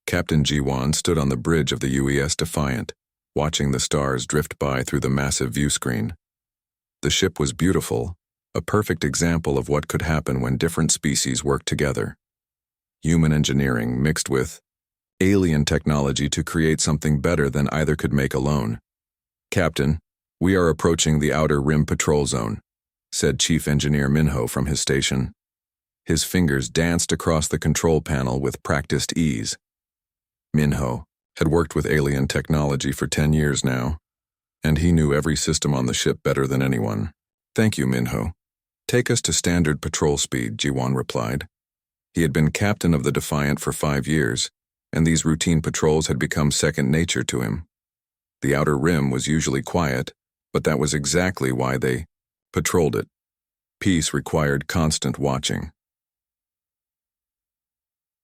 Captain Jiwan stood on the bridge of the UES Defiant, watching the stars drift by through the massive view screen. The ship was beautiful, a perfect example of what could happen when different species work together. Human engineering mixed with alien technology to create something better than either could make alone. "Captain, we are approaching the Outer Rim Patrol Zone," said Chief Engineer Minho from his station. His fingers danced across the control panel with practiced ease. Minho had worked with alien technology for 10 years now, and he knew every system on the ship better than anyone. "Thank you, Minho. Take us to standard patrol speed," Jiwan replied. He had been captain of the Defiant for 5 years, and these routine patrols had become second nature to him. The Outer Rim was usually quiet, but that was exactly why they patrolled it. Peace required constant watching.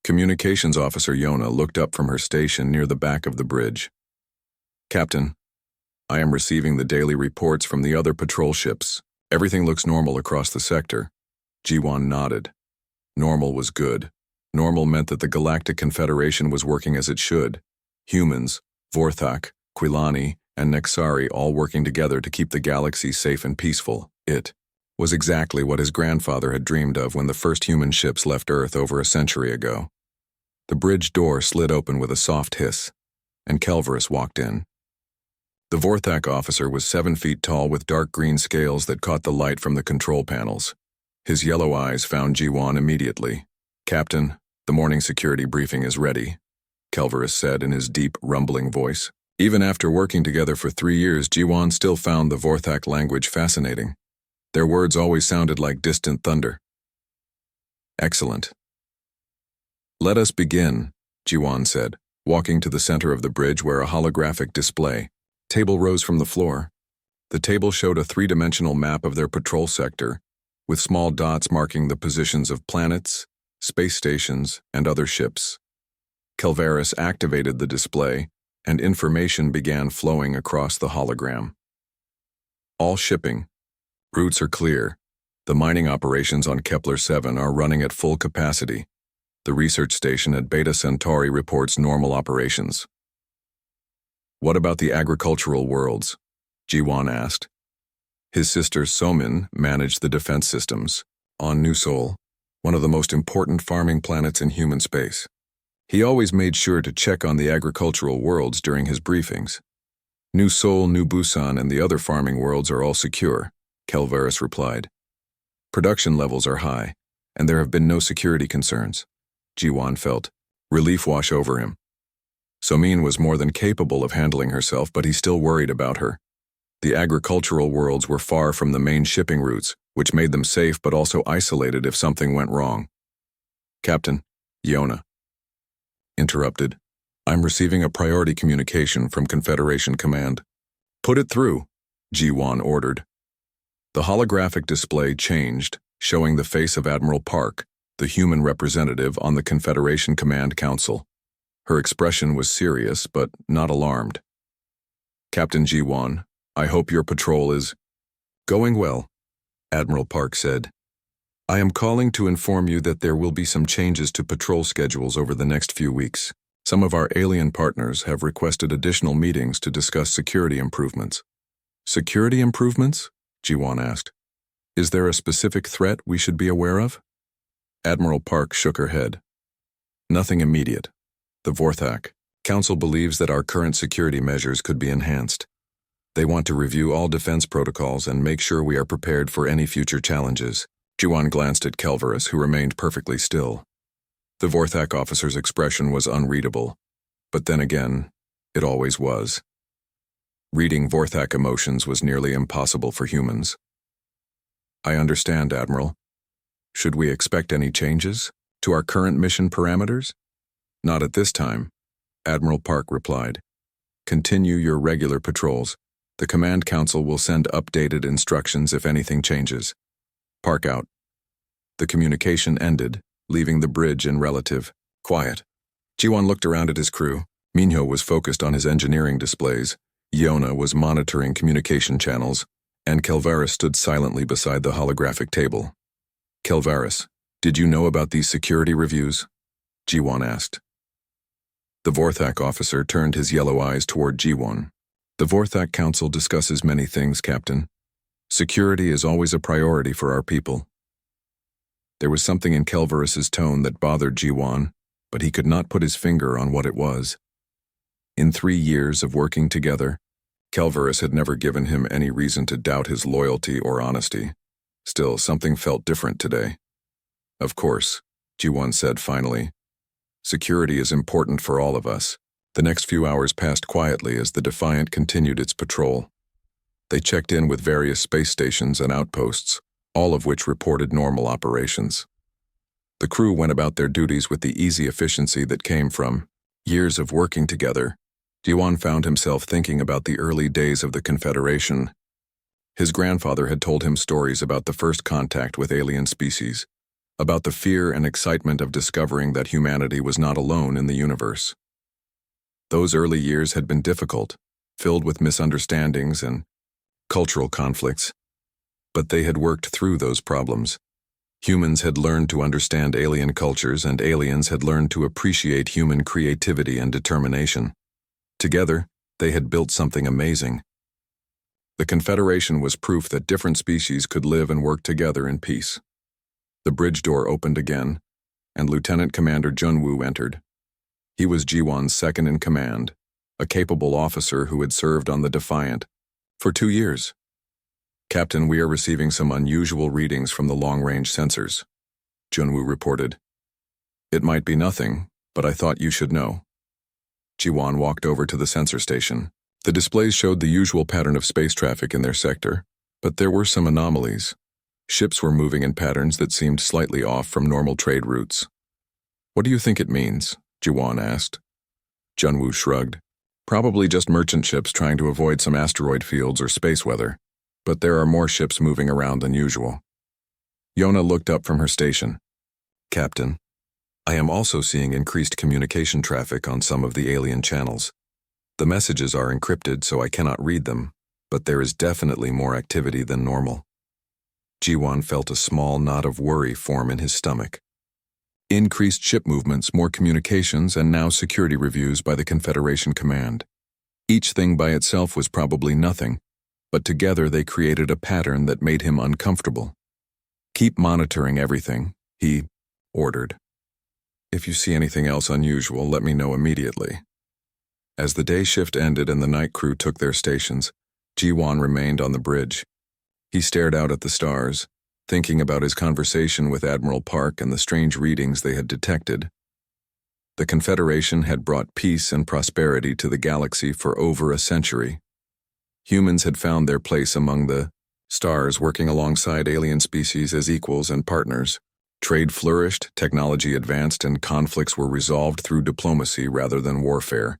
Communications Officer Yona looked up from her station near the back of the bridge. "Captain, I am receiving the daily reports from the other patrol ships. Everything looks normal across the sector." Jiwan nodded. Normal was good. Normal meant that the Galactic Confederation was working as it should. Humans, Vorthak, Quilani, and Nexari all working together to keep the galaxy safe and peaceful. It was exactly what his grandfather had dreamed of when the first human ships left Earth over a century ago. The bridge door slid open with a soft hiss, and Kelverus walked in. The Vorthak officer was 7 feet tall with dark green scales that caught the light from the control panels. His yellow eyes found Jiwan immediately. "Captain, the morning security briefing is ready," Kelverus said in his deep, rumbling voice. Even after working together for 3 years, Jiwan still found the Vorthak language fascinating. Their words always sounded like distant thunder. "Excellent. Let us begin," Jiwan said, walking to the center of the bridge where a holographic display table rose from the floor. The table showed a 3-dimensional map of their patrol sector, with small dots marking the positions of planets, space stations, and other ships. Kelverus activated the display, and information began flowing across the hologram. "All shipping. Routes are clear. The mining operations on Kepler 7 are running at full capacity. The research station at Beta Centauri reports normal operations." "What about the agricultural worlds?" Jiwan asked. His sister Somin managed the defense systems on New Sol, one of the most important farming planets in human space. He always made sure to check on the agricultural worlds during his briefings. "New Sol, New Busan, and the other farming worlds are all secure," Kelverus replied. "Production levels are high, and there have been no security concerns." Jiwan felt relief wash over him. Somin was more than capable of handling herself, but he still worried about her. The agricultural worlds were far from the main shipping routes, which made them safe but also isolated if something went wrong. "Captain," Yona interrupted, "I'm receiving a priority communication from Confederation Command." "Put it through," Jiwan ordered. The holographic display changed, showing the face of Admiral Park, the human representative on the Confederation Command Council. Her expression was serious, but not alarmed. "Captain Jiwan, I hope your patrol is going well," Admiral Park said. "I am calling to inform you that there will be some changes to patrol schedules over the next few weeks. Some of our alien partners have requested additional meetings to discuss security improvements." "Security improvements?" Jiwan asked. "Is there a specific threat we should be aware of?" Admiral Park shook her head. "Nothing immediate. The Vorthak Council believes that our current security measures could be enhanced. They want to review all defense protocols and make sure we are prepared for any future challenges." Jiwan glanced at Kelverus, who remained perfectly still. The Vorthak officer's expression was unreadable, but then again, it always was. Reading Vorthak emotions was nearly impossible for humans. "I understand, Admiral. Should we expect any changes to our current mission parameters?" "Not at this time," Admiral Park replied. "Continue your regular patrols. The Command Council will send updated instructions if anything changes. Park out." The communication ended, leaving the bridge in relative quiet. Jiwan looked around at his crew. Minho was focused on his engineering displays, Yona was monitoring communication channels, and Kelverus stood silently beside the holographic table. "Kelverus, did you know about these security reviews?" Jiwan asked. The Vorthak officer turned his yellow eyes toward Jiwon. The Vorthak Council discusses many things, Captain. Security is always a priority for our people. There was something in Kelvarus's tone that bothered Jiwon, but he could not put his finger on what it was. In 3 years of working together, Kelvarus had never given him any reason to doubt his loyalty or honesty. Still, something felt different today. Of course, Jiwon said finally. Security is important for all of us. The next few hours passed quietly as the Defiant continued its patrol. They checked in with various space stations and outposts, all of which reported normal operations. The crew went about their duties with the easy efficiency that came from years of working together. Jiwon found himself thinking about the early days of the Confederation. His grandfather had told him stories about the first contact with alien species, about the fear and excitement of discovering that humanity was not alone in the universe. Those early years had been difficult, filled with misunderstandings and cultural conflicts, but they had worked through those problems. Humans had learned to understand alien cultures, and aliens had learned to appreciate human creativity and determination. Together, they had built something amazing. The Confederation was proof that different species could live and work together in peace. The bridge door opened again, and Lieutenant Commander Junwoo entered. He was Jiwon's second in command, a capable officer who had served on the Defiant for 2 years. Captain, we are receiving some unusual readings from the long-range sensors, Junwoo reported. It might be nothing, but I thought you should know. Jiwon walked over to the sensor station. The displays showed the usual pattern of space traffic in their sector, but there were some anomalies. Ships were moving in patterns that seemed slightly off from normal trade routes. What do you think it means? Jiwon asked. Junwoo shrugged. Probably just merchant ships trying to avoid some asteroid fields or space weather, but there are more ships moving around than usual. Yona looked up from her station. Captain, I am also seeing increased communication traffic on some of the alien channels. The messages are encrypted, so I cannot read them, but there is definitely more activity than normal. Jiwon felt a small knot of worry form in his stomach. Increased ship movements, more communications, and now security reviews by the Confederation Command. Each thing by itself was probably nothing, but together they created a pattern that made him uncomfortable. Keep monitoring everything, he ordered. If you see anything else unusual, let me know immediately. As the day shift ended and the night crew took their stations, Jiwon remained on the bridge. He stared out at the stars, thinking about his conversation with Admiral Park and the strange readings they had detected. The Confederation had brought peace and prosperity to the galaxy for over a century. Humans had found their place among the stars, working alongside alien species as equals and partners. Trade flourished, technology advanced, and conflicts were resolved through diplomacy rather than warfare.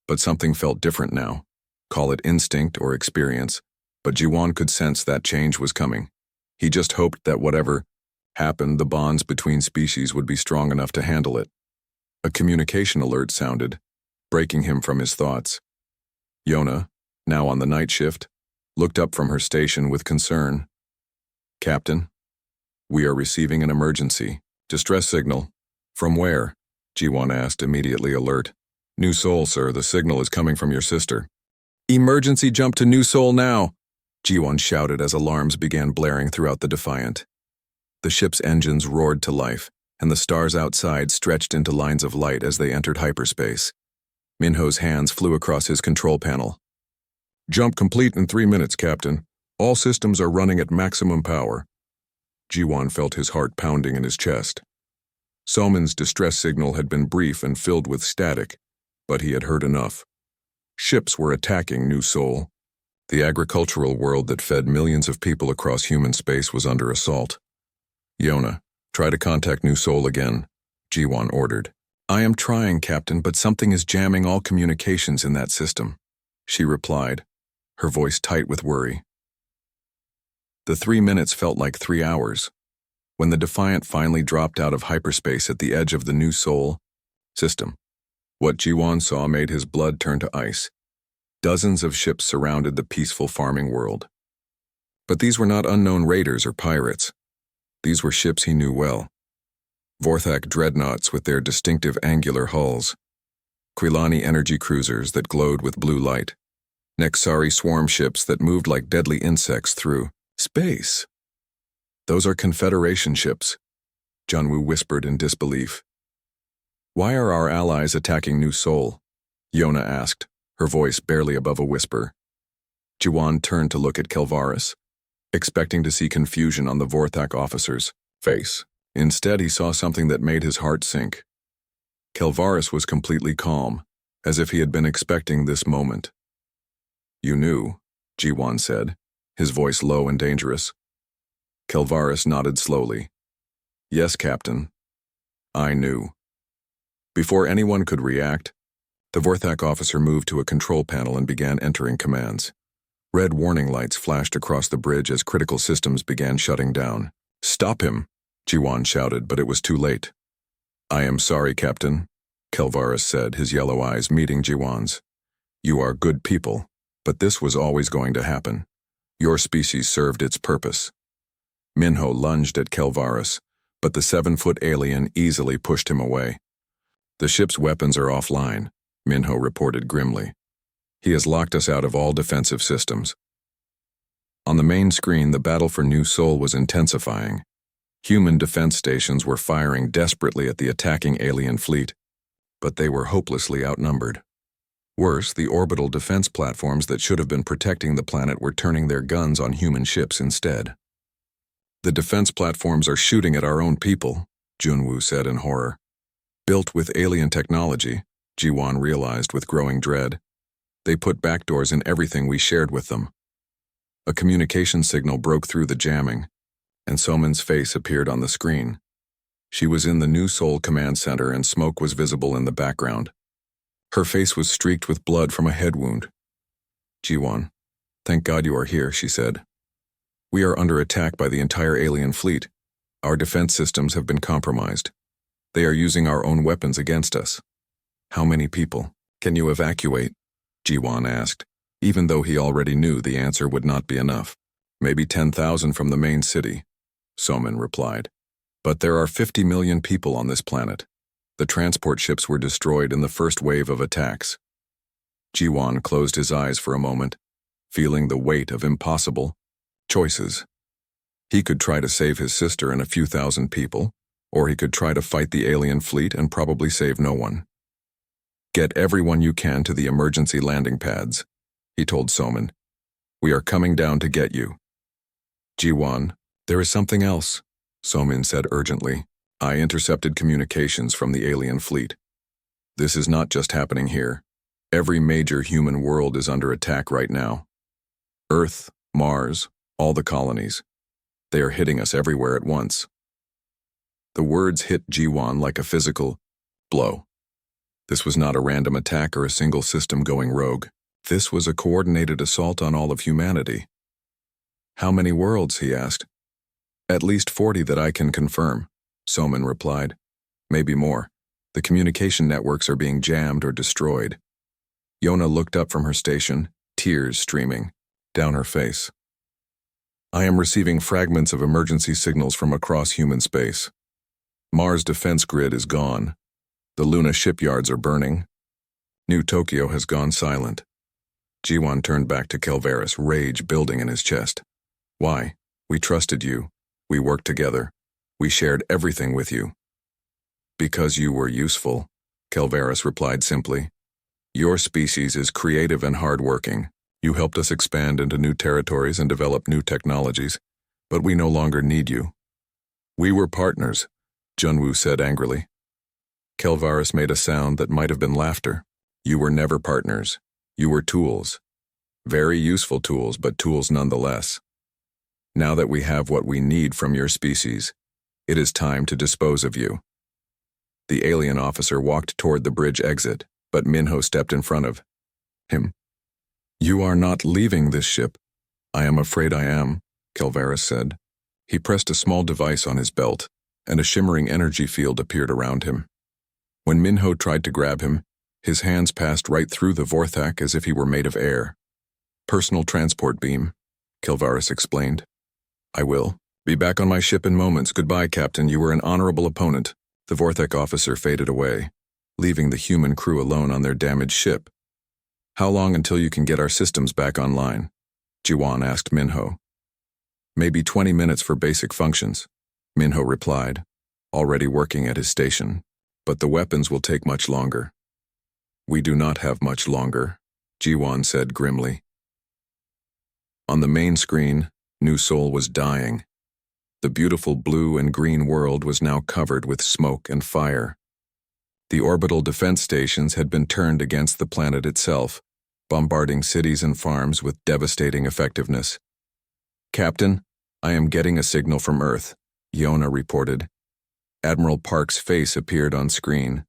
But something felt different now. Call it instinct or experience, but Jiwon could sense that change was coming. He just hoped that whatever happened, the bonds between species would be strong enough to handle it. A communication alert sounded, breaking him from his thoughts. Yona, now on the night shift, looked up from her station with concern. Captain, we are receiving an emergency. Distress signal. From where? Jiwon asked, immediately alert. New Seoul, sir. The signal is coming from your sister. Emergency jump to New Seoul now! Jiwon shouted as alarms began blaring throughout the Defiant. The ship's engines roared to life, and the stars outside stretched into lines of light as they entered hyperspace. Minho's hands flew across his control panel. Jump complete in 3 minutes, Captain. All systems are running at maximum power. Jiwon felt his heart pounding in his chest. Soman's distress signal had been brief and filled with static, but he had heard enough. Ships were attacking New Seoul. The agricultural world that fed millions of people across human space was under assault. Yona, try to contact New Seoul again, Jiwon ordered. I am trying, Captain, but something is jamming all communications in that system, she replied, her voice tight with worry. The 3 minutes felt like 3 hours. When the Defiant finally dropped out of hyperspace at the edge of the New Seoul system, what Jiwon saw made his blood turn to ice. Dozens of ships surrounded the peaceful farming world. But these were not unknown raiders or pirates. These were ships he knew well. Vorthak dreadnoughts with their distinctive angular hulls. Quilani energy cruisers that glowed with blue light, Nexari swarm ships that moved like deadly insects through space. Those are Confederation ships, Junwoo whispered in disbelief. Why are our allies attacking New Seoul? Yona asked, her voice barely above a whisper. Jiwon turned to look at Kelvaris, expecting to see confusion on the Vorthak officer's face. Instead, he saw something that made his heart sink. Kelvaris was completely calm, as if he had been expecting this moment. You knew, Jiwon said, his voice low and dangerous. Kelvaris nodded slowly. Yes, Captain. I knew. Before anyone could react, the Vorthak officer moved to a control panel and began entering commands. Red warning lights flashed across the bridge as critical systems began shutting down. Stop him, Jiwon shouted, but it was too late. I am sorry, Captain, Kelvaris said, his yellow eyes meeting Jiwon's. You are good people, but this was always going to happen. Your species served its purpose. Minho lunged at Kelvaris, but the 7-foot alien easily pushed him away. The ship's weapons are offline, Minho reported grimly. He has locked us out of all defensive systems. On the main screen, the battle for New Seoul was intensifying. Human defense stations were firing desperately at the attacking alien fleet, but they were hopelessly outnumbered. Worse, the orbital defense platforms that should have been protecting the planet were turning their guns on human ships instead. The defense platforms are shooting at our own people, Junwoo said in horror. Built with alien technology, Jiwon realized with growing dread. They put backdoors in everything we shared with them. A communication signal broke through the jamming, and Somin's face appeared on the screen. She was in the New Seoul command center and smoke was visible in the background. Her face was streaked with blood from a head wound. Jiwon, thank God you are here, she said. We are under attack by the entire alien fleet. Our defense systems have been compromised. They are using our own weapons against us. How many people can you evacuate? Jiwon asked, even though he already knew the answer would not be enough. Maybe 10,000 from the main city, Somin replied. But there are 50 million people on this planet. The transport ships were destroyed in the first wave of attacks. Jiwon closed his eyes for a moment, feeling the weight of impossible choices. He could try to save his sister and a few thousand people, or he could try to fight the alien fleet and probably save no one. Get everyone you can to the emergency landing pads, he told Somin. We are coming down to get you. Jiwon, there is something else, Somin said urgently. I intercepted communications from the alien fleet. This is not just happening here. Every major human world is under attack right now. Earth, Mars, all the colonies. They are hitting us everywhere at once. The words hit Jiwon like a physical blow. This was not a random attack or a single system going rogue. This was a coordinated assault on all of humanity. How many worlds, he asked. At least 40 that I can confirm, Somin replied. Maybe more. The communication networks are being jammed or destroyed. Yona looked up from her station, tears streaming down her face. I am receiving fragments of emergency signals from across human space. Mars' defense grid is gone. The Luna shipyards are burning. New Tokyo has gone silent. Jiwon turned back to Kelvaris, rage building in his chest. Why? We trusted you. We worked together. We shared everything with you. Because you were useful, Kelvaris replied simply. Your species is creative and hardworking. You helped us expand into new territories and develop new technologies, but we no longer need you. We were partners, Junwoo said angrily. Kelvaris made a sound that might have been laughter. You were never partners. You were tools. Very useful tools, but tools nonetheless. Now that we have what we need from your species, it is time to dispose of you. The alien officer walked toward the bridge exit, but Minho stepped in front of him. You are not leaving this ship. I am afraid I am, Kelvaris said. He pressed a small device on his belt, and a shimmering energy field appeared around him. When Minho tried to grab him, his hands passed right through the Vorthak as if he were made of air. Personal transport beam, Kelvaris explained. I will be back on my ship in moments. Goodbye, Captain. You were an honorable opponent. The Vorthak officer faded away. leaving the human crew alone on their damaged ship. How long until you can get our systems back online? Jiwan asked Minho. Maybe 20 minutes for basic functions, Minho replied, already working at his station. But the weapons will take much longer. We do not have much longer, Jiwan said grimly. On the main screen, New Seoul was dying. The beautiful blue and green world was now covered with smoke and fire. The orbital defense stations had been turned against the planet itself, bombarding cities and farms with devastating effectiveness. Captain, I am getting a signal from Earth, Yona reported. Admiral Park's face appeared on screen,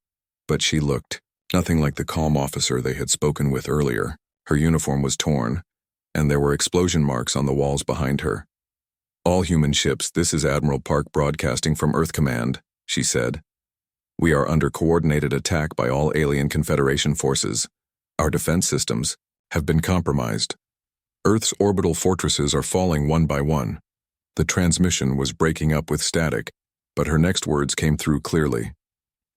but she looked nothing like the calm officer they had spoken with earlier. Her uniform was torn, and there were explosion marks on the walls behind her. All human ships, this is Admiral Park broadcasting from Earth Command, she said. We are under coordinated attack by all alien Confederation forces. Our defense systems have been compromised. Earth's orbital fortresses are falling one by one. The transmission was breaking up with static, but her next words came through clearly.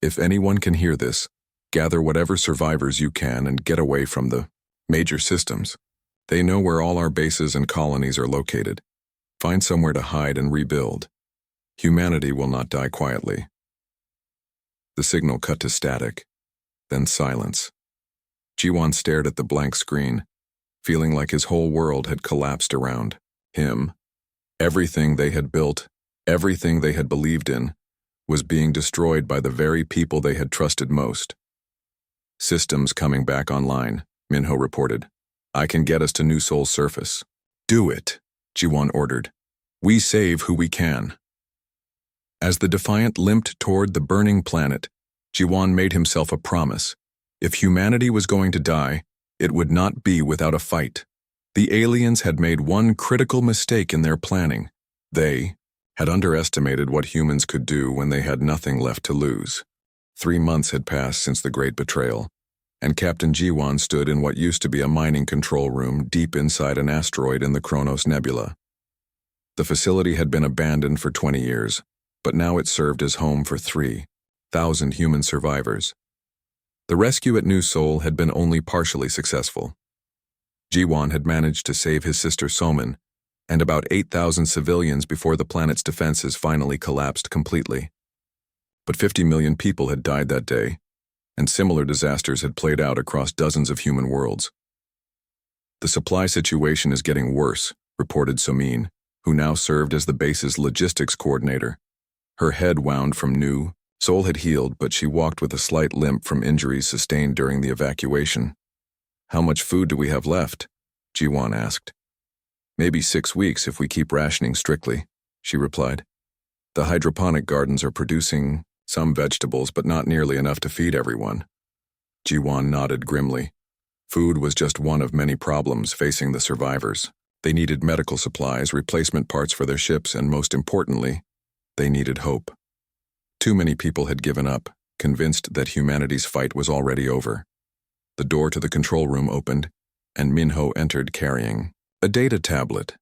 If anyone can hear this, gather whatever survivors you can and get away from the major systems. They know where all our bases and colonies are located. Find somewhere to hide and rebuild. Humanity will not die quietly. The signal cut to static, then silence. Jiwan stared at the blank screen, feeling like his whole world had collapsed around him. Everything they had built, everything they had believed in, was being destroyed by the very people they had trusted most. Systems coming back online, Minho reported. I can get us to New Seoul's surface. Do it, Jiwan ordered. We save who we can. As the Defiant limped toward the burning planet, Jiwan made himself a promise. If humanity was going to die, it would not be without a fight. The aliens had made one critical mistake in their planning. They had underestimated what humans could do when they had nothing left to lose. 3 months had passed since the Great Betrayal, and Captain Jiwan stood in what used to be a mining control room deep inside an asteroid in the Kronos Nebula. The facility had been abandoned for 20 years, but now it served as home for 3,000 human survivors. The rescue at New Seoul had been only partially successful. Jiwan had managed to save his sister Somin and about 8,000 civilians before the planet's defenses finally collapsed completely. But 50 million people had died that day, and similar disasters had played out across dozens of human worlds. The supply situation is getting worse, reported Somin, who now served as the base's logistics coordinator. Her head wound from New Seoul had healed, but she walked with a slight limp from injuries sustained during the evacuation. How much food do we have left? Jiwan asked. Maybe 6 weeks if we keep rationing strictly, she replied. The hydroponic gardens are producing some vegetables, but not nearly enough to feed everyone. Jiwan nodded grimly. Food was just one of many problems facing the survivors. They needed medical supplies, replacement parts for their ships, and most importantly, they needed hope. Too many people had given up, convinced that humanity's fight was already over. The door to the control room opened, and Minho entered carrying a data tablet.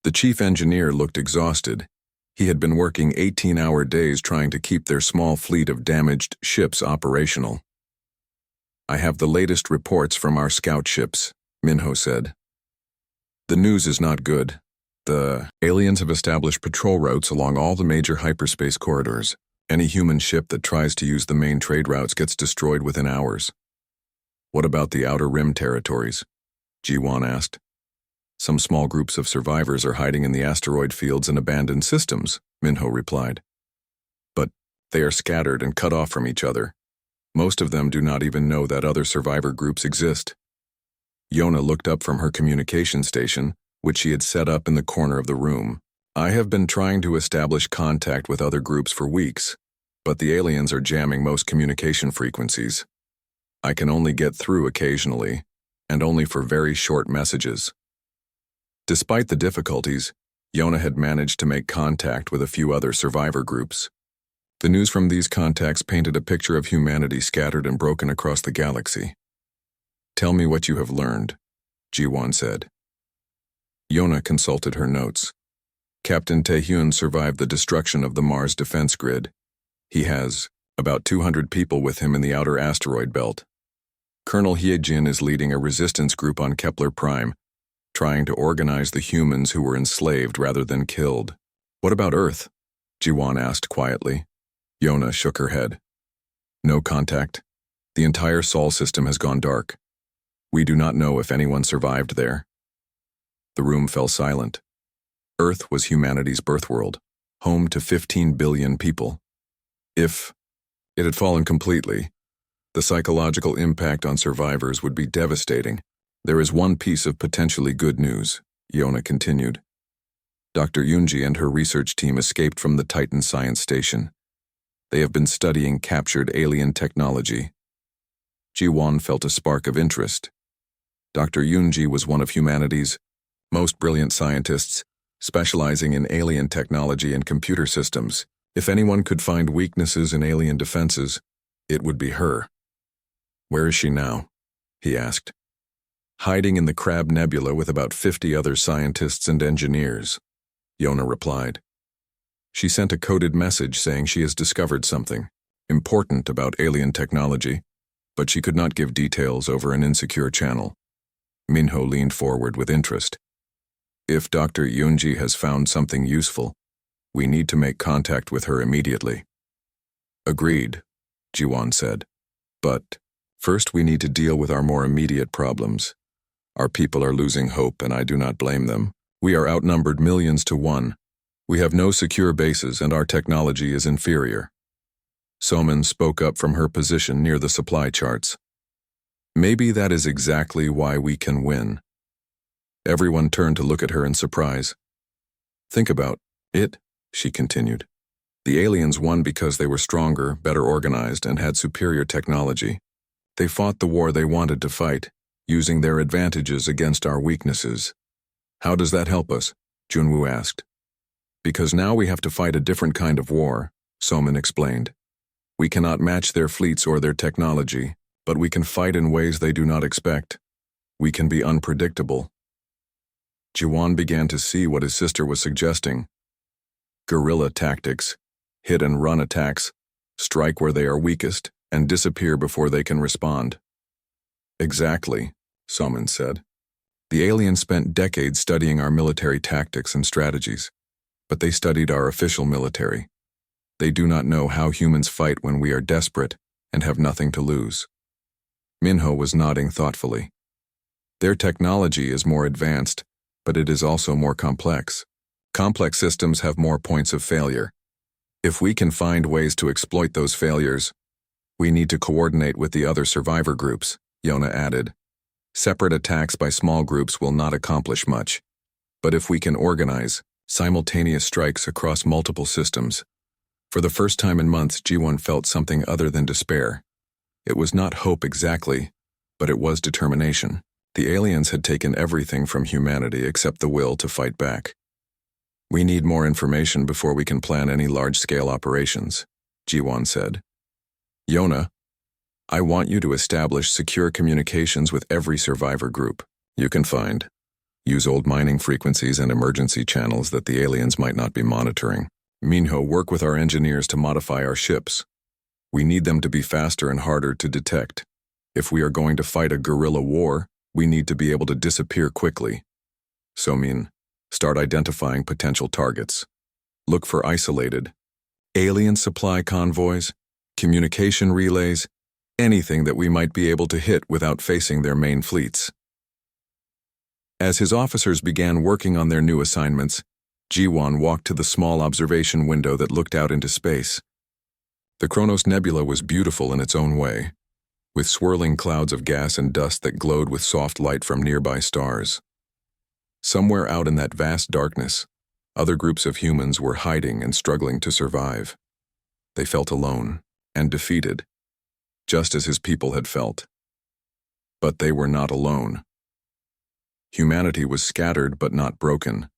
The chief engineer looked exhausted. He had been working 18-hour days trying to keep their small fleet of damaged ships operational. I have the latest reports from our scout ships, Minho said. The news is not good. The aliens have established patrol routes along all the major hyperspace corridors. Any human ship that tries to use the main trade routes gets destroyed within hours. What about the Outer Rim territories? Jiwan asked. Some small groups of survivors are hiding in the asteroid fields and abandoned systems, Minho replied. But they are scattered and cut off from each other. Most of them do not even know that other survivor groups exist. Yona looked up from her communication station, which she had set up in the corner of the room. I have been trying to establish contact with other groups for weeks, but the aliens are jamming most communication frequencies. I can only get through occasionally, and only for very short messages. Despite the difficulties, Yona had managed to make contact with a few other survivor groups. The news from these contacts painted a picture of humanity scattered and broken across the galaxy. Tell me what you have learned, Jiwan said. Yona consulted her notes. Captain Taehyun survived the destruction of the Mars defense grid. He has About 200 people with him in the outer asteroid belt. Colonel Hyejin is leading a resistance group on Kepler Prime, trying to organize the humans who were enslaved rather than killed. What about Earth? Jiwan asked quietly. Yona shook her head. No contact. The entire Sol system has gone dark. We do not know if anyone survived there. The room fell silent. Earth was humanity's birthworld, home to 15 billion people. If it had fallen completely, the psychological impact on survivors would be devastating. There is one piece of potentially good news, Yona continued. Dr. Yunji and her research team escaped from the Titan Science Station. They have been studying captured alien technology. Jiwan felt a spark of interest. Dr. Yunji was one of humanity's most brilliant scientists, specializing in alien technology and computer systems. If anyone could find weaknesses in alien defenses, it would be her. Where is she now? He asked. Hiding in the Crab Nebula with about 50 other scientists and engineers, Yona replied. She sent a coded message saying she has discovered something important about alien technology, but she could not give details over an insecure channel. Minho leaned forward with interest. If Dr. Yunji has found something useful, we need to make contact with her immediately. Agreed, Jiwan said. But first we need to deal with our more immediate problems. Our people are losing hope, and I do not blame them. We are outnumbered millions to one. We have no secure bases, and our technology is inferior. Soman spoke up from her position near the supply charts. Maybe that is exactly why we can win. Everyone turned to look at her in surprise. Think about it, she continued. The aliens won because they were stronger, better organized, and had superior technology. They fought the war they wanted to fight, using their advantages against our weaknesses. How does that help us? Junwoo asked. Because now we have to fight a different kind of war, Soman explained. We cannot match their fleets or their technology, but we can fight in ways they do not expect. We can be unpredictable. Jiwan began to see what his sister was suggesting. Guerrilla tactics, hit-and-run attacks, strike where they are weakest, and disappear before they can respond. Exactly, Soman said. The aliens spent decades studying our military tactics and strategies, but they studied our official military. They do not know how humans fight when we are desperate and have nothing to lose. Minho was nodding thoughtfully. Their technology is more advanced, but it is also more complex. Complex systems have more points of failure. If we can find ways to exploit those failures, we need to coordinate with the other survivor groups, Yona added. Separate attacks by small groups will not accomplish much. But if we can organize simultaneous strikes across multiple systems. For the first time in months, Jiwon felt something other than despair. It was not hope exactly, but it was determination. The aliens had taken everything from humanity except the will to fight back. We need more information before we can plan any large-scale operations, Jiwon said. Yona, I want you to establish secure communications with every survivor group you can find. Use old mining frequencies and emergency channels that the aliens might not be monitoring. Minho, work with our engineers to modify our ships. We need them to be faster and harder to detect. If we are going to fight a guerrilla war, we need to be able to disappear quickly. Somin, start identifying potential targets. Look for isolated alien supply convoys, communication relays, anything that we might be able to hit without facing their main fleets. As his officers began working on their new assignments, Jiwon walked to the small observation window that looked out into space. The Kronos Nebula was beautiful in its own way, with swirling clouds of gas and dust that glowed with soft light from nearby stars. Somewhere out in that vast darkness, other groups of humans were hiding and struggling to survive. They felt alone and defeated, just as his people had felt. But they were not alone. Humanity was scattered but not broken.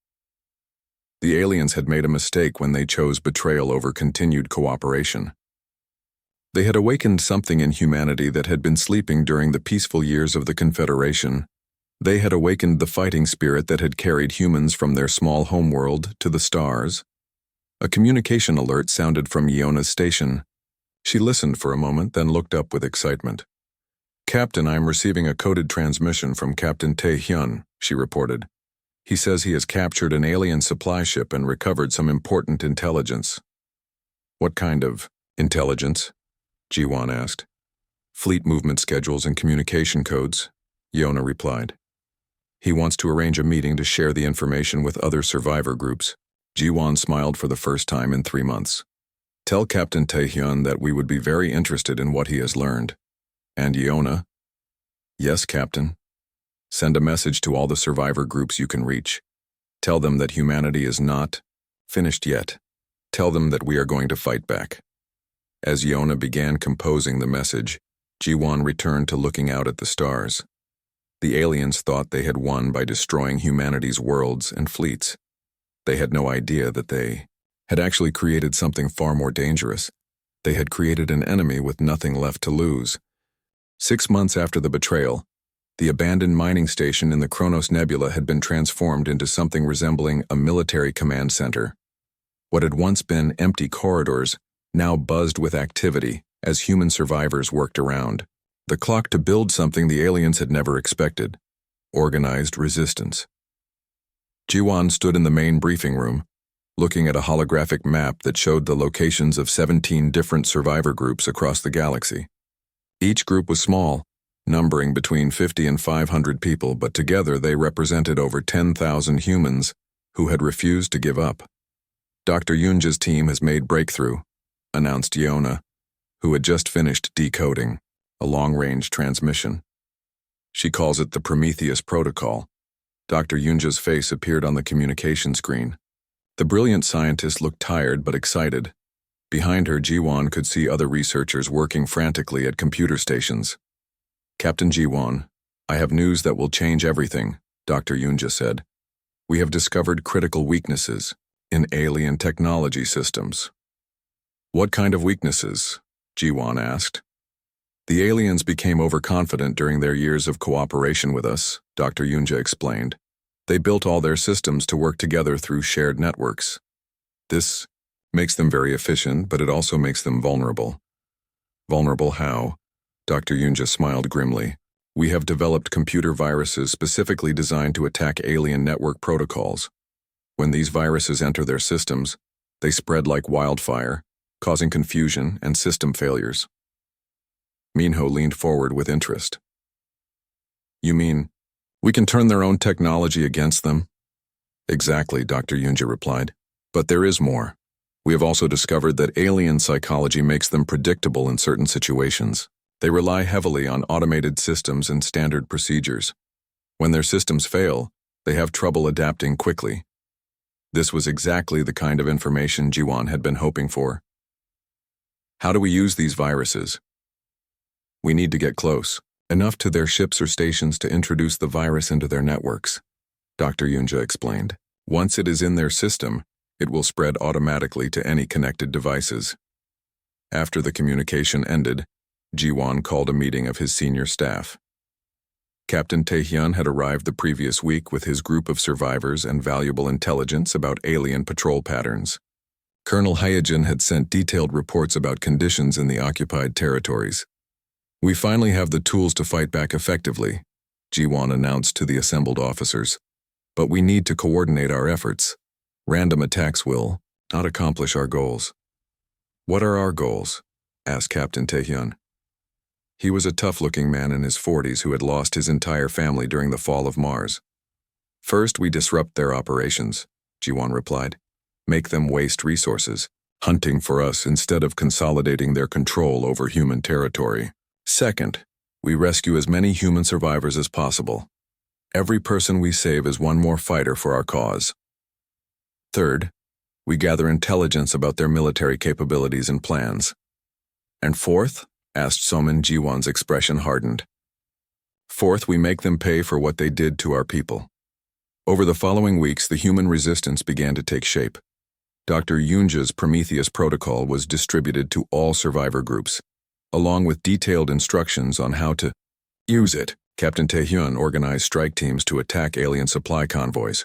The aliens had made a mistake when they chose betrayal over continued cooperation. They had awakened something in humanity that had been sleeping during the peaceful years of the Confederation. They had awakened the fighting spirit that had carried humans from their small homeworld to the stars. A communication alert sounded from Iona's station. She listened for a moment, then looked up with excitement. "Captain, I am receiving a coded transmission from Captain Tae-hyun," she reported. "He says he has captured an alien supply ship and recovered some important intelligence." "What kind of intelligence?" Ji-won asked. "Fleet movement schedules and communication codes," Yona replied. "He wants to arrange a meeting to share the information with other survivor groups." Ji-won smiled for the first time in 3 months. "Tell Captain Tae-hyun that we would be very interested in what he has learned." "And Yona?" "Yes, Captain. Send a message to all the survivor groups you can reach. Tell them that humanity is not finished yet. Tell them that we are going to fight back." As Yona began composing the message, Ji-won returned to looking out at the stars. The aliens thought they had won by destroying humanity's worlds and fleets. They had no idea that they had actually created something far more dangerous. They had created an enemy with nothing left to lose. 6 months after the betrayal, the abandoned mining station in the Kronos Nebula had been transformed into something resembling a military command center. What had once been empty corridors now buzzed with activity as human survivors worked around the clock to build something the aliens had never expected: organized resistance. Ji-won stood in the main briefing room, looking at a holographic map that showed the locations of 17 different survivor groups across the galaxy. Each group was small, numbering between 50 and 500 people, but together they represented over 10,000 humans who had refused to give up. "Dr. Yunja's team has made breakthrough," announced Yona, who had just finished decoding a long-range transmission. "She calls it the Prometheus Protocol." Dr. Yunja's face appeared on the communication screen. The brilliant scientist looked tired but excited. Behind her, Ji-won could see other researchers working frantically at computer stations. "Captain Ji-won, I have news that will change everything," Dr. Yunja said. "We have discovered critical weaknesses in alien technology systems." "What kind of weaknesses?" Ji-won asked. "The aliens became overconfident during their years of cooperation with us," Dr. Yunja explained. "They built all their systems to work together through shared networks. This makes them very efficient, but it also makes them vulnerable." "Vulnerable how?" Dr. Yunja smiled grimly. "We have developed computer viruses specifically designed to attack alien network protocols. When these viruses enter their systems, they spread like wildfire, causing confusion and system failures." Minho leaned forward with interest. "You mean we can turn their own technology against them?" "Exactly," Dr. Yunja replied. "But there is more. We have also discovered that alien psychology makes them predictable in certain situations. They rely heavily on automated systems and standard procedures. When their systems fail, they have trouble adapting quickly." This was exactly the kind of information Ji-won had been hoping for. "How do we use these viruses?" "We need to get close, enough to their ships or stations to introduce the virus into their networks," Dr. Yunja explained. "Once it is in their system, it will spread automatically to any connected devices." After the communication ended, Ji-won called a meeting of his senior staff. Captain Tae-hyun had arrived the previous week with his group of survivors and valuable intelligence about alien patrol patterns. Colonel Hyojin had sent detailed reports about conditions in the occupied territories. "We finally have the tools to fight back effectively," Ji-won announced to the assembled officers. "But we need to coordinate our efforts. Random attacks will not accomplish our goals." "What are our goals?" asked Captain Tae-hyun. He was a tough-looking man in his 40s who had lost his entire family during the fall of Mars. "First, we disrupt their operations," Ji-won replied. "Make them waste resources, hunting for us instead of consolidating their control over human territory. Second, we rescue as many human survivors as possible. Every person we save is one more fighter for our cause. Third, we gather intelligence about their military capabilities and plans. And fourth," asked Somin. Ji-won's expression hardened. "Fourth, we make them pay for what they did to our people." Over the following weeks, the human resistance began to take shape. Dr. Yunja's Prometheus Protocol was distributed to all survivor groups, along with detailed instructions on how to use it. Captain Tae-hyun organized strike teams to attack alien supply convoys.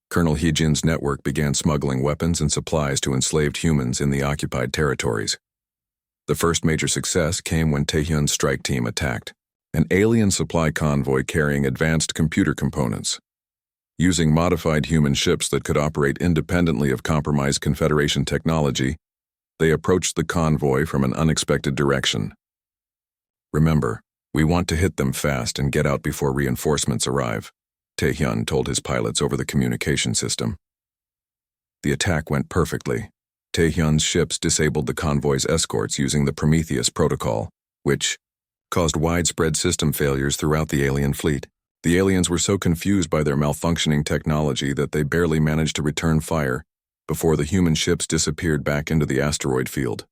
Colonel Hyojin's network began smuggling weapons and supplies to enslaved humans in the occupied territories. The first major success came when Taehyun's strike team attacked an alien supply convoy carrying advanced computer components. Using modified human ships that could operate independently of compromised Confederation technology, they approached the convoy from an unexpected direction. "Remember, we want to hit them fast and get out before reinforcements arrive," Taehyun told his pilots over the communication system. The attack went perfectly. Taehyun's ships disabled the convoy's escorts using the Prometheus protocol, which caused widespread system failures throughout the alien fleet. The aliens were so confused by their malfunctioning technology that they barely managed to return fire before the human ships disappeared back into the asteroid field.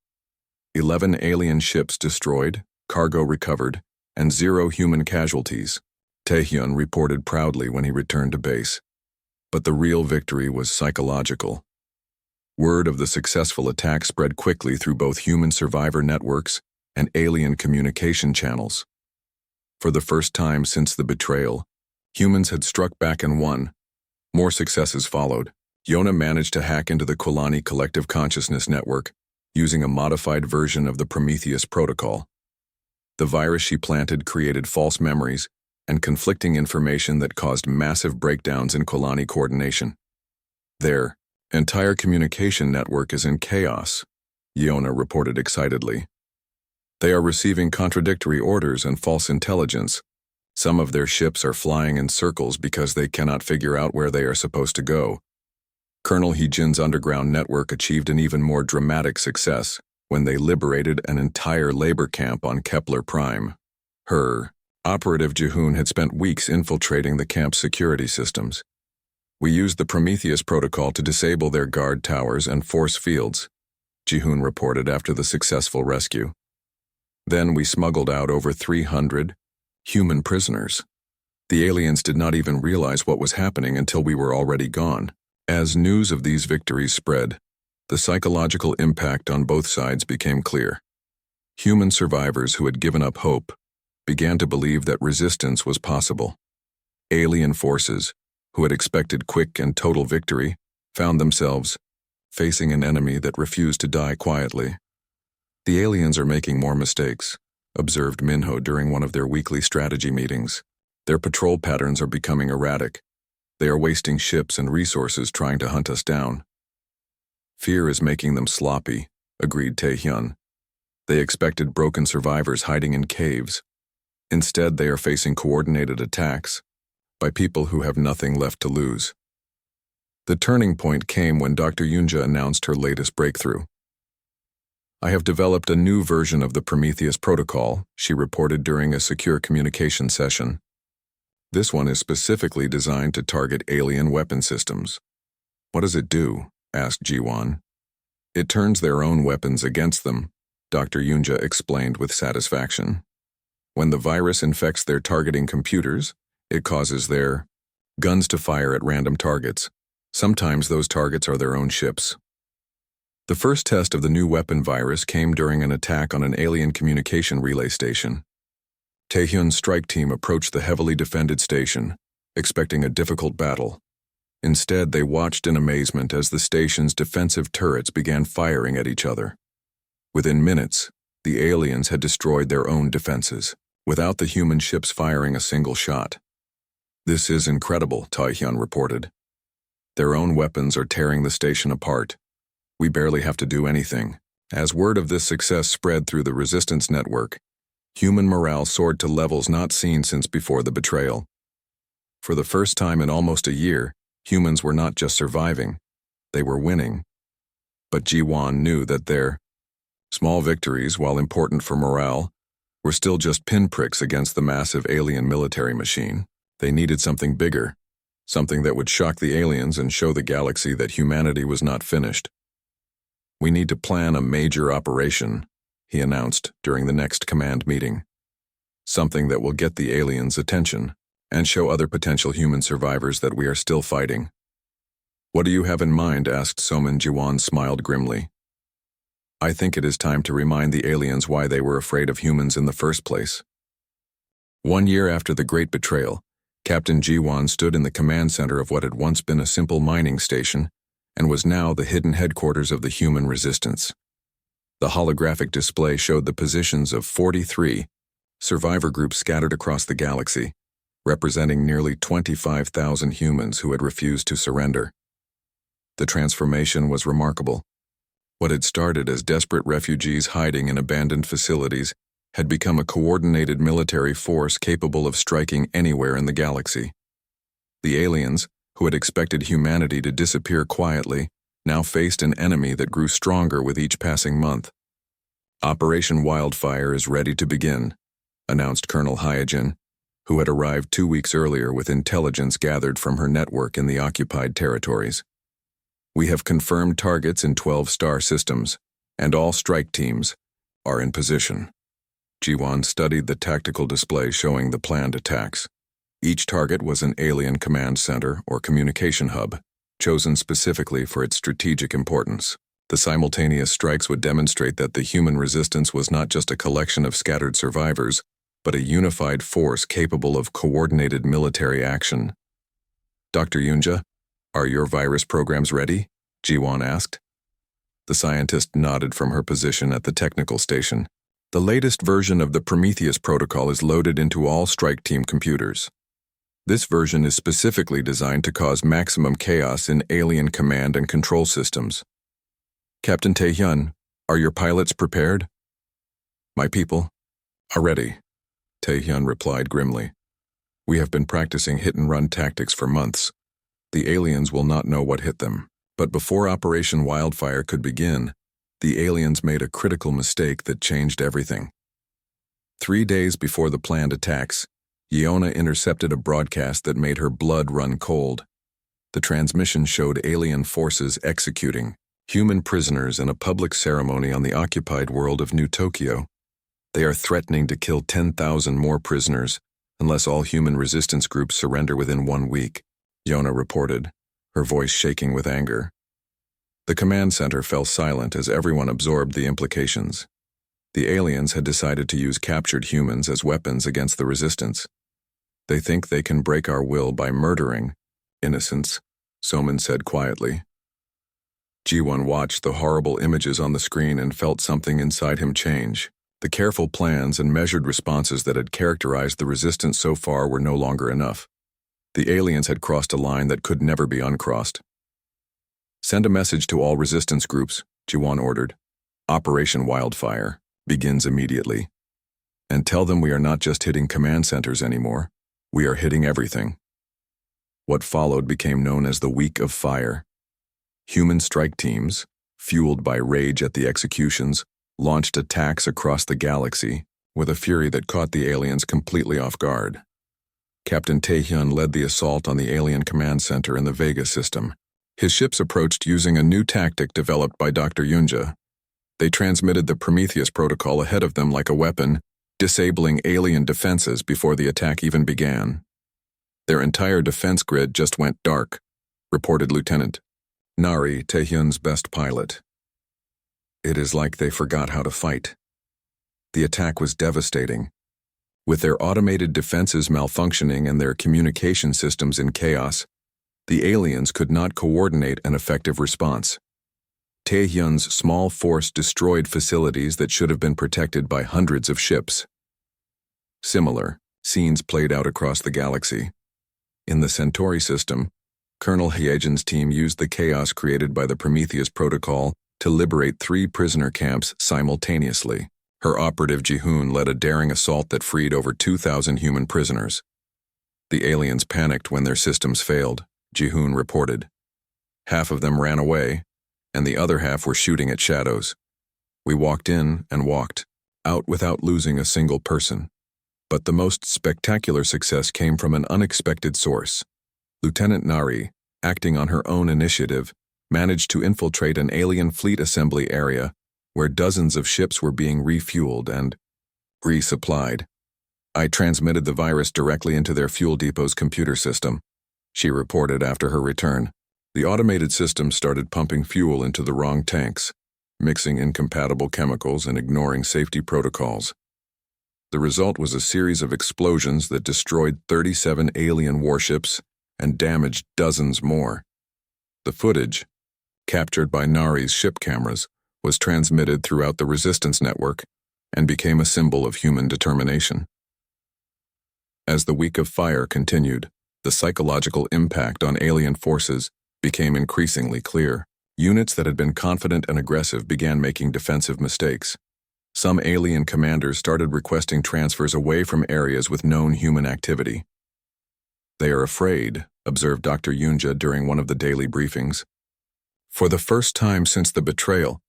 11 alien ships destroyed, cargo recovered, and 0 human casualties, Taehyun reported proudly when he returned to base. But the real victory was psychological. Word of the successful attack spread quickly through both human survivor networks and alien communication channels. For the first time since the betrayal, humans had struck back and won. More successes followed. Yona managed to hack into the Kulani collective consciousness network using a modified version of the Prometheus protocol. The virus she planted created false memories and conflicting information that caused massive breakdowns in Kulani coordination. Their entire communication network is in chaos, Yona reported excitedly. They are receiving contradictory orders and false intelligence. Some of their ships are flying in circles because they cannot figure out where they are supposed to go. Colonel Heejin's underground network achieved an even more dramatic success when they liberated an entire labor camp on Kepler Prime. Her operative Jihoon had spent weeks infiltrating the camp's security systems. "We used the Prometheus protocol to disable their guard towers and force fields," Jihoon reported after the successful rescue. "Then we smuggled out over 300 human prisoners. The aliens did not even realize what was happening until we were already gone." As news of these victories spread, the psychological impact on both sides became clear. Human survivors who had given up hope began to believe that resistance was possible. Alien forces, who had expected quick and total victory, found themselves facing an enemy that refused to die quietly. "The aliens are making more mistakes," observed Minho during one of their weekly strategy meetings. "Their patrol patterns are becoming erratic. They are wasting ships and resources trying to hunt us down." "Fear is making them sloppy," agreed Taehyun. "They expected broken survivors hiding in caves. Instead, they are facing coordinated attacks by people who have nothing left to lose." The turning point came when Dr. Yunja announced her latest breakthrough. "I have developed a new version of the Prometheus protocol," she reported during a secure communication session. "This one is specifically designed to target alien weapon systems." "What does it do?" asked Jiwon. "It turns their own weapons against them," Dr. Yunja explained with satisfaction. "When the virus infects their targeting computers, it causes their guns to fire at random targets. Sometimes those targets are their own ships." The first test of the new weapon virus came during an attack on an alien communication relay station. Taehyun's strike team approached the heavily defended station, expecting a difficult battle. Instead, they watched in amazement as the station's defensive turrets began firing at each other. Within minutes, the aliens had destroyed their own defenses, without the human ships firing a single shot. "This is incredible," Taehyun reported. "Their own weapons are tearing the station apart. We barely have to do anything." As word of this success spread through the resistance network, human morale soared to levels not seen since before the betrayal. For the first time in almost a year, humans were not just surviving, they were winning. But Jiwon knew that their small victories, while important for morale, were still just pinpricks against the massive alien military machine. They needed something bigger, something that would shock the aliens and show the galaxy that humanity was not finished. "We need to plan a major operation," he announced during the next command meeting. "Something that will get the aliens' attention and show other potential human survivors that we are still fighting." "What do you have in mind?" asked Somin. Jiwon smiled grimly. "I think it is time to remind the aliens why they were afraid of humans in the first place." 1 year after the Great Betrayal, Captain Jiwon stood in the command center of what had once been a simple mining station and was now the hidden headquarters of the human resistance. The holographic display showed the positions of 43 survivor groups scattered across the galaxy, representing nearly 25,000 humans who had refused to surrender. The transformation was remarkable. What had started as desperate refugees hiding in abandoned facilities had become a coordinated military force capable of striking anywhere in the galaxy. The aliens, who had expected humanity to disappear quietly, now faced an enemy that grew stronger with each passing month. Operation Wildfire is ready to begin, announced Colonel Hyojin, who had arrived 2 weeks earlier with intelligence gathered from her network in the occupied territories. We have confirmed targets in 12 star systems, and all strike teams are in position. Jiwon studied the tactical display showing the planned attacks. Each target was an alien command center or communication hub, chosen specifically for its strategic importance. The simultaneous strikes would demonstrate that the human resistance was not just a collection of scattered survivors, but a unified force capable of coordinated military action. Dr. Yunja, are your virus programs ready? Jiwon asked. The scientist nodded from her position at the technical station. The latest version of the Prometheus protocol is loaded into all strike team computers. This version is specifically designed to cause maximum chaos in alien command and control systems. Captain Taehyun, are your pilots prepared? My people are ready, Taehyun replied grimly. We have been practicing hit-and-run tactics for months. The aliens will not know what hit them. But before Operation Wildfire could begin, the aliens made a critical mistake that changed everything. 3 days before the planned attacks, Yeona intercepted a broadcast that made her blood run cold. The transmission showed alien forces executing human prisoners in a public ceremony on the occupied world of New Tokyo. They are threatening to kill 10,000 more prisoners unless all human resistance groups surrender within 1 week, Yeona reported, her voice shaking with anger. The command center fell silent as everyone absorbed the implications. The aliens had decided to use captured humans as weapons against the resistance. They think they can break our will by murdering innocents, Soman said quietly. Jiwon watched the horrible images on the screen and felt something inside him change. The careful plans and measured responses that had characterized the resistance so far were no longer enough. The aliens had crossed a line that could never be uncrossed. Send a message to all resistance groups, Jiwon ordered. Operation Wildfire begins immediately. And tell them we are not just hitting command centers anymore. We are hitting everything. What followed became known as the Week of Fire. Human strike teams, fueled by rage at the executions, launched attacks across the galaxy with a fury that caught the aliens completely off guard. Captain Taehyun led the assault on the alien command center in the Vega system. His ships approached using a new tactic developed by Dr. Yunja. They transmitted the Prometheus protocol ahead of them like a weapon, disabling alien defenses before the attack even began. Their entire defense grid just went dark, reported Lieutenant Nari, Taehyun's best pilot. It is like they forgot how to fight. The attack was devastating. With their automated defenses malfunctioning and their communication systems in chaos, the aliens could not coordinate an effective response. Taehyun's small force destroyed facilities that should have been protected by hundreds of ships. Similar scenes played out across the galaxy. In the Centauri system, Colonel Hyojin's team used the chaos created by the Prometheus protocol to liberate 3 prisoner camps simultaneously. Her operative Ji-hoon led a daring assault that freed over 2,000 human prisoners. The aliens panicked when their systems failed, Ji-hoon reported. Half of them ran away, and the other half were shooting at shadows. We walked in and walked out without losing a single person. But the most spectacular success came from an unexpected source. Lieutenant Nari, acting on her own initiative, managed to infiltrate an alien fleet assembly area where dozens of ships were being refueled and resupplied. I transmitted the virus directly into their fuel depot's computer system, she reported after her return. The automated system started pumping fuel into the wrong tanks, mixing incompatible chemicals and ignoring safety protocols. The result was a series of explosions that destroyed 37 alien warships and damaged dozens more. The footage, captured by Nari's ship cameras, was transmitted throughout the resistance network and became a symbol of human determination. As the week of fire continued, the psychological impact on alien forces became increasingly clear. Units that had been confident and aggressive began making defensive mistakes. Some alien commanders started requesting transfers away from areas with known human activity. "They are afraid," observed Dr. Yunja during one of the daily briefings. "For the first time since the betrayal,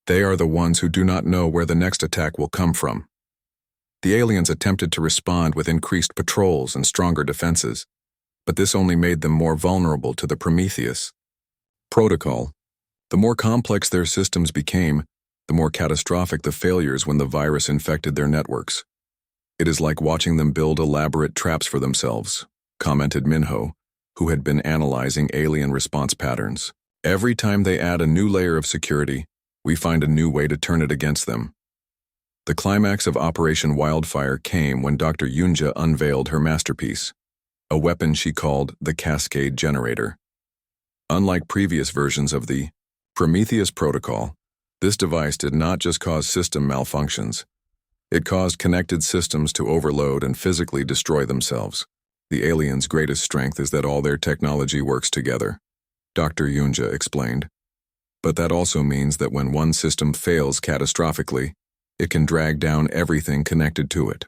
they are the ones who do not know where the next attack will come from." The aliens attempted to respond with increased patrols and stronger defenses, but this only made them more vulnerable to the Prometheus protocol. The more complex their systems became, the more catastrophic the failures when the virus infected their networks. "It is like watching them build elaborate traps for themselves," commented Minho, who had been analyzing alien response patterns. "Every time they add a new layer of security, we find a new way to turn it against them." The climax of Operation Wildfire came when Dr. Yunja unveiled her masterpiece, a weapon she called the Cascade Generator. Unlike previous versions of the Prometheus protocol, this device did not just cause system malfunctions. It caused connected systems to overload and physically destroy themselves. "The aliens' greatest strength is that all their technology works together," Dr. Yunja explained. "But that also means that when one system fails catastrophically, it can drag down everything connected to it."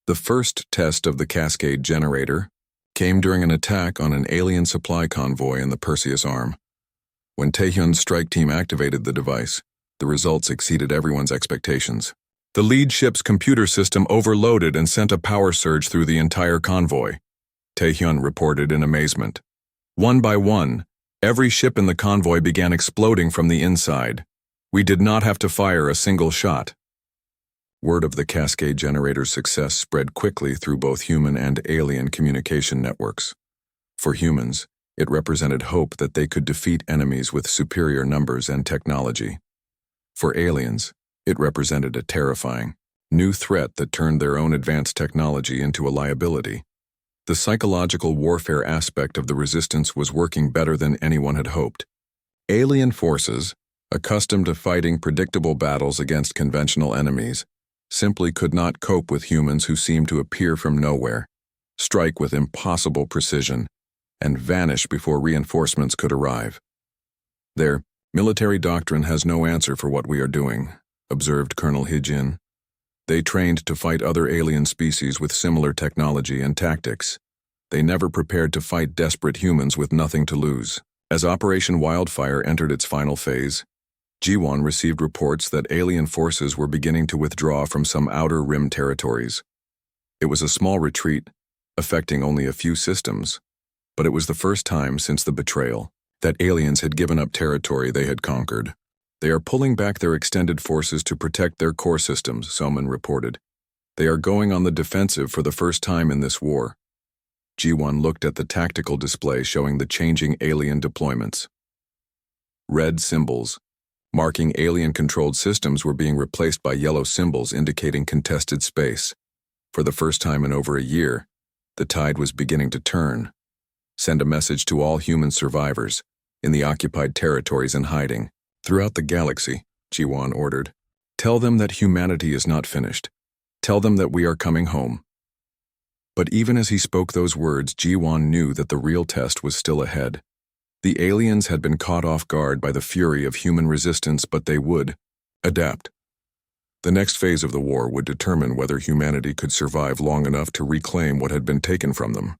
The first test of the Cascade Generator came during an attack on an alien supply convoy in the Perseus Arm. When Taehyun's strike team activated the device, the results exceeded everyone's expectations. The lead ship's computer system overloaded and sent a power surge through the entire convoy, Taehyun reported in amazement. One by one, every ship in the convoy began exploding from the inside. "We did not have to fire a single shot." Word of the Cascade Generator's success spread quickly through both human and alien communication networks. For humans, it represented hope that they could defeat enemies with superior numbers and technology. For aliens, it represented a terrifying, new threat that turned their own advanced technology into a liability. The psychological warfare aspect of the resistance was working better than anyone had hoped. Alien forces, accustomed to fighting predictable battles against conventional enemies, simply could not cope with humans who seemed to appear from nowhere, strike with impossible precision, and vanish before reinforcements could arrive. "Their military doctrine has no answer for what we are doing," observed Colonel Hee-jin. "They trained to fight other alien species with similar technology and tactics. They never prepared to fight desperate humans with nothing to lose." As Operation Wildfire entered its final phase, Ji-won received reports that alien forces were beginning to withdraw from some outer rim territories. It was a small retreat, affecting only a few systems, but it was the first time since the betrayal that aliens had given up territory they had conquered. "They are pulling back their extended forces to protect their core systems," Soman reported. "They are going on the defensive for the first time in this war." Ji-won looked at the tactical display showing the changing alien deployments. Red symbols, marking alien-controlled systems, were being replaced by yellow symbols indicating contested space. For the first time in over a year, the tide was beginning to turn. "Send a message to all human survivors in the occupied territories and hiding throughout the galaxy," Ji-won ordered. "Tell them that humanity is not finished. Tell them that we are coming home." But even as he spoke those words, Ji-won knew that the real test was still ahead. The aliens had been caught off guard by the fury of human resistance, but they would adapt. The next phase of the war would determine whether humanity could survive long enough to reclaim what had been taken from them.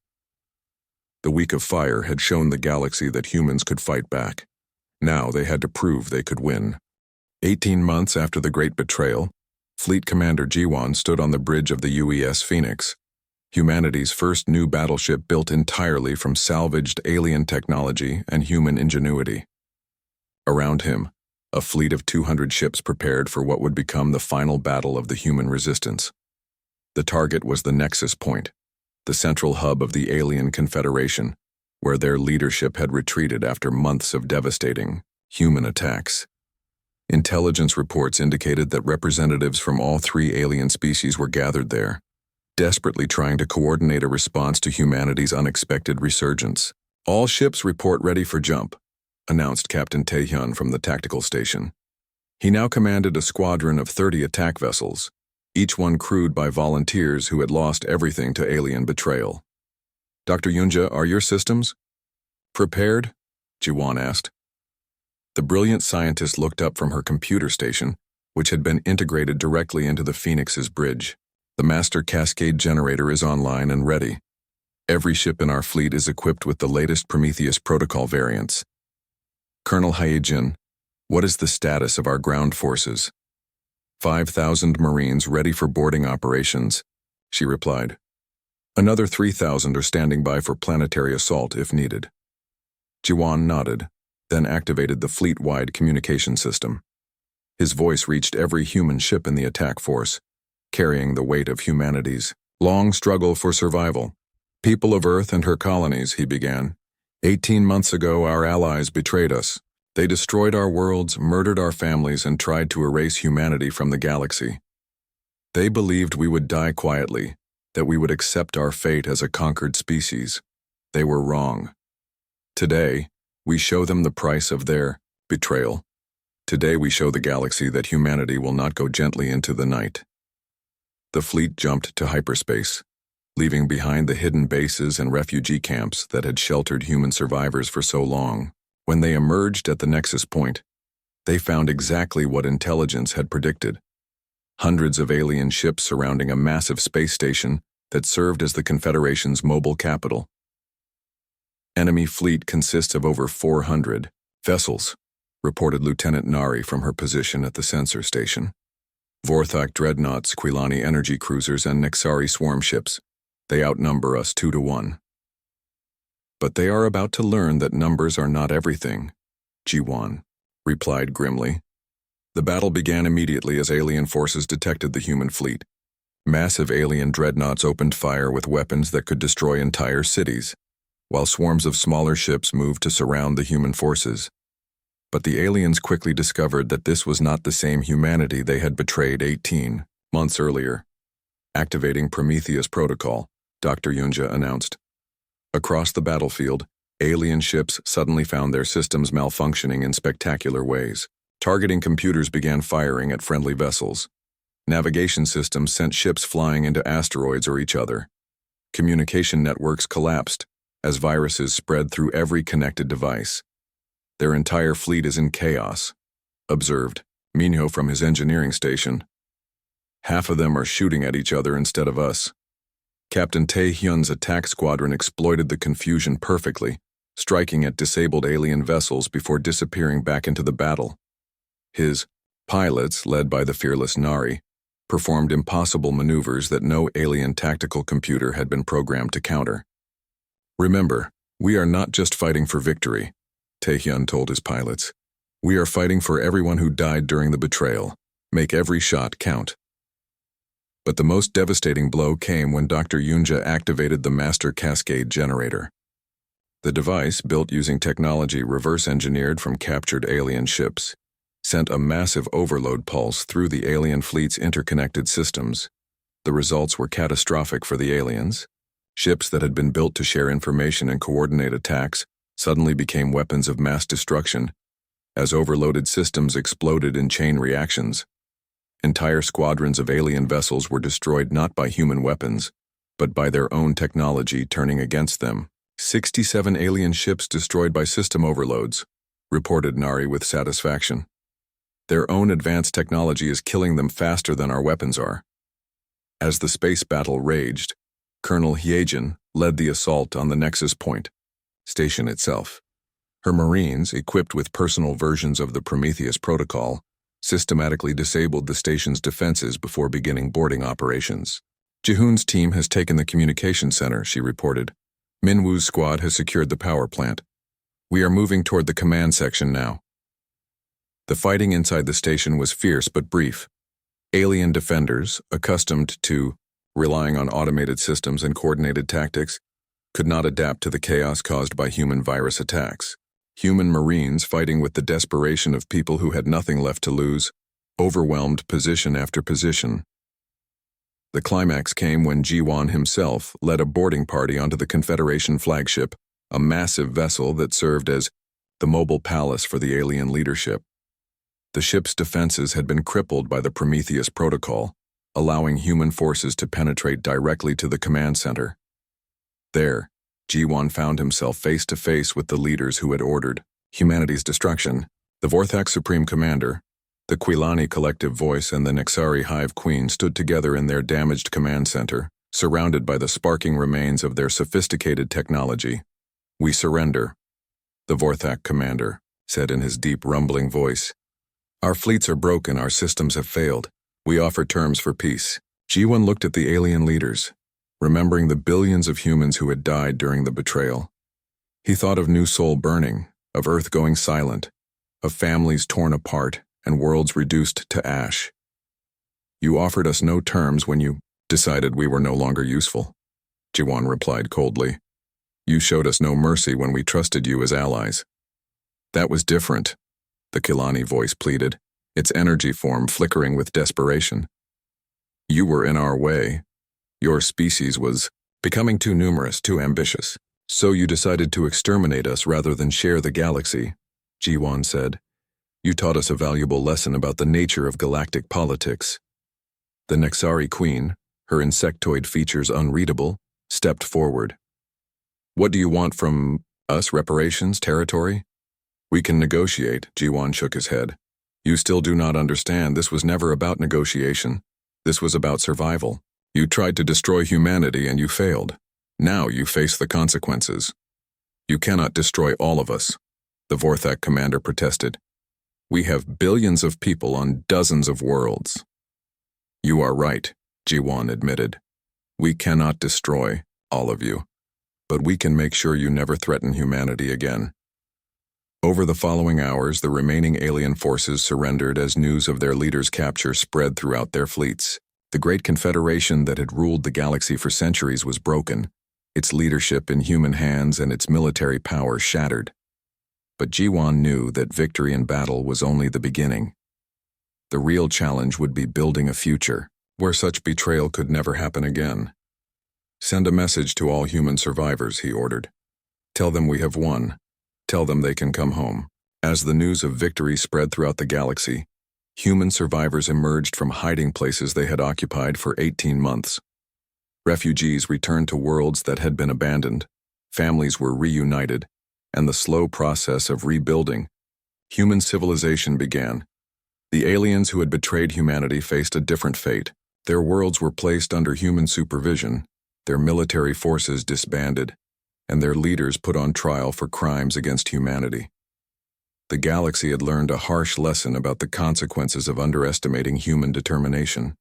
The week of fire had shown the galaxy that humans could fight back. Now they had to prove they could win. 18 months after the Great Betrayal, Fleet Commander Ji-won stood on the bridge of the UES Phoenix, humanity's first new battleship built entirely from salvaged alien technology and human ingenuity. Around him, a fleet of 200 ships prepared for what would become the final battle of the human resistance. The target was the Nexus Point, the central hub of the alien confederation, where their leadership had retreated after months of devastating human attacks. Intelligence reports indicated that representatives from all three alien species were gathered there, desperately trying to coordinate a response to humanity's unexpected resurgence. "All ships report ready for jump," announced Captain Taehyun from the tactical station. He now commanded a squadron of 30 attack vessels, each one crewed by volunteers who had lost everything to alien betrayal. Dr. Yunja, are your systems prepared? Ji-won asked. The brilliant scientist looked up from her computer station, which had been integrated directly into the Phoenix's bridge. The master cascade generator is online and ready. Every ship in our fleet is equipped with the latest Prometheus protocol variants. Colonel Hyejin, what is the status of our ground forces? 5,000 Marines ready for boarding operations, she replied. Another 3,000 are standing by for planetary assault if needed. Ji-won nodded, then activated the fleet-wide communication system. His voice reached every human ship in the attack force, carrying the weight of humanity's long struggle for survival. People of Earth and her colonies, he began. 18 months ago, our allies betrayed us. They destroyed our worlds, murdered our families, and tried to erase humanity from the galaxy. They believed we would die quietly, that we would accept our fate as a conquered species. They were wrong. Today, we show them the price of their betrayal. Today we show the galaxy that humanity will not go gently into the night. The fleet jumped to hyperspace, leaving behind the hidden bases and refugee camps that had sheltered human survivors for so long. When they emerged at the nexus point, they found exactly what intelligence had predicted. Hundreds of alien ships surrounding a massive space station that served as the Confederation's mobile capital. Enemy fleet consists of over 400 vessels, reported Lieutenant Nari from her position at the sensor station. Vorthok dreadnoughts, Quilani energy cruisers, and Nexari swarm ships. They outnumber us 2-1. But they are about to learn that numbers are not everything, Ji-won replied grimly. The battle began immediately as alien forces detected the human fleet. Massive alien dreadnoughts opened fire with weapons that could destroy entire cities, while swarms of smaller ships moved to surround the human forces. But the aliens quickly discovered that this was not the same humanity they had betrayed 18 months earlier. Activating Prometheus protocol, Dr. Yunja announced. Across the battlefield, alien ships suddenly found their systems malfunctioning in spectacular ways. Targeting computers began firing at friendly vessels. Navigation systems sent ships flying into asteroids or each other. Communication networks collapsed as viruses spread through every connected device. Their entire fleet is in chaos, observed Minho from his engineering station. Half of them are shooting at each other instead of us. Captain Tae-hyun's attack squadron exploited the confusion perfectly, striking at disabled alien vessels before disappearing back into the battle. His pilots, led by the fearless Nari, performed impossible maneuvers that no alien tactical computer had been programmed to counter. Remember, we are not just fighting for victory, Tae-hyun told his pilots. We are fighting for everyone who died during the betrayal. Make every shot count. But the most devastating blow came when Dr. Yunja activated the master cascade generator. The device, built using technology reverse-engineered from captured alien ships, sent a massive overload pulse through the alien fleet's interconnected systems. The results were catastrophic for the aliens. Ships that had been built to share information and coordinate attacks suddenly became weapons of mass destruction, as overloaded systems exploded in chain reactions. Entire squadrons of alien vessels were destroyed not by human weapons, but by their own technology turning against them. 67 alien ships destroyed by system overloads, reported Nari with satisfaction. Their own advanced technology is killing them faster than our weapons are. As the space battle raged, Colonel Hyejin led the assault on the Nexus Point station itself. Her Marines, equipped with personal versions of the Prometheus protocol, systematically disabled the station's defenses before beginning boarding operations. Ji-hoon's team has taken the communication center, she reported. Min-woo's squad has secured the power plant. We are moving toward the command section now. The fighting inside the station was fierce but brief. Alien defenders, accustomed to relying on automated systems and coordinated tactics, could not adapt to the chaos caused by human virus attacks. Human Marines, fighting with the desperation of people who had nothing left to lose, overwhelmed position after position. The climax came when Ji-won himself led a boarding party onto the Confederation flagship, a massive vessel that served as the mobile palace for the alien leadership. The ship's defenses had been crippled by the Prometheus Protocol, allowing human forces to penetrate directly to the command center. There, G1 found himself face to face with the leaders who had ordered humanity's destruction. The Vorthak Supreme Commander, the Quilani Collective Voice, and the Nexari Hive Queen stood together in their damaged command center, surrounded by the sparking remains of their sophisticated technology. "We surrender," the Vorthak commander said in his deep, rumbling voice. "Our fleets are broken, our systems have failed. We offer terms for peace." G1 looked at the alien leaders, remembering the billions of humans who had died during the betrayal. He thought of New Sol burning, of Earth going silent, of families torn apart and worlds reduced to ash. "You offered us no terms when you decided we were no longer useful," G1 replied coldly. "You showed us no mercy when we trusted you as allies." "That was different," the Quilani voice pleaded, its energy form flickering with desperation. "You were in our way. Your species was becoming too numerous, too ambitious. So you decided to exterminate us rather than share the galaxy," G1 said. "You taught us a valuable lesson about the nature of galactic politics." The Nexari Queen, her insectoid features unreadable, stepped forward. "What do you want from us? Reparations? Territory?" "We can negotiate," G1 shook his head. "You still do not understand. This was never about negotiation. This was about survival. You tried to destroy humanity and you failed. Now you face the consequences." "You cannot destroy all of us," the Vorthak commander protested. "We have billions of people on dozens of worlds." "You are right," G1 admitted. "We cannot destroy all of you, but we can make sure you never threaten humanity again." Over the following hours, the remaining alien forces surrendered as news of their leader's capture spread throughout their fleets. The great confederation that had ruled the galaxy for centuries was broken, its leadership in human hands and its military power shattered. But G1 knew that victory in battle was only the beginning. The real challenge would be building a future where such betrayal could never happen again. "Send a message to all human survivors," he ordered. "Tell them we have won. Tell them they can come home." As the news of victory spread throughout the galaxy, human survivors emerged from hiding places they had occupied for 18 months. Refugees returned to worlds that had been abandoned, families were reunited, and the slow process of rebuilding human civilization began. The aliens who had betrayed humanity faced a different fate. Their worlds were placed under human supervision, their military forces disbanded, and their leaders put on trial for crimes against humanity. The galaxy had learned a harsh lesson about the consequences of underestimating human determination.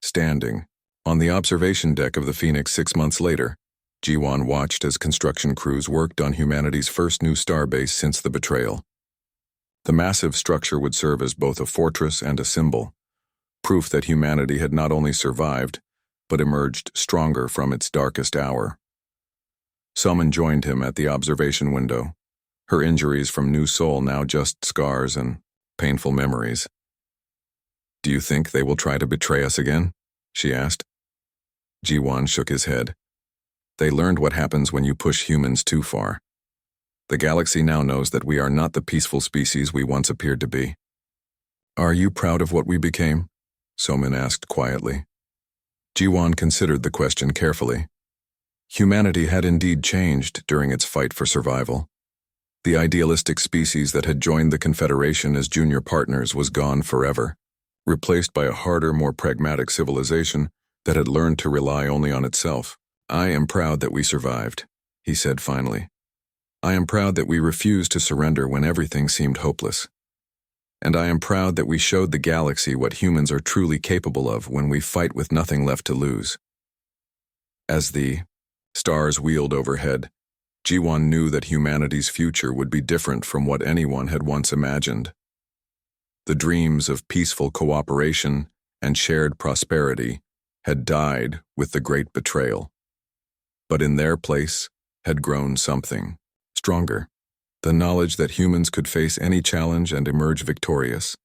Standing on the observation deck of the Phoenix 6 months later, G1 watched as construction crews worked on humanity's first new starbase since the betrayal. The massive structure would serve as both a fortress and a symbol, proof that humanity had not only survived, but emerged stronger from its darkest hour. Summon joined him at the observation window, her injuries from New Sol now just scars and painful memories. "Do you think they will try to betray us again?" she asked. G1 shook his head. "They learned what happens when you push humans too far. The galaxy now knows that we are not the peaceful species we once appeared to be." "Are you proud of what we became?" Somin asked quietly. G1 considered the question carefully. Humanity had indeed changed during its fight for survival. The idealistic species that had joined the Confederation as junior partners was gone forever, replaced by a harder, more pragmatic civilization that had learned to rely only on itself. "I am proud that we survived," he said finally. "I am proud that we refused to surrender when everything seemed hopeless. And I am proud that we showed the galaxy what humans are truly capable of when we fight with nothing left to lose." As the stars wheeled overhead, G1 knew that humanity's future would be different from what anyone had once imagined. The dreams of peaceful cooperation and shared prosperity had died with the great betrayal. But in their place had grown something stronger, the knowledge that humans could face any challenge and emerge victorious.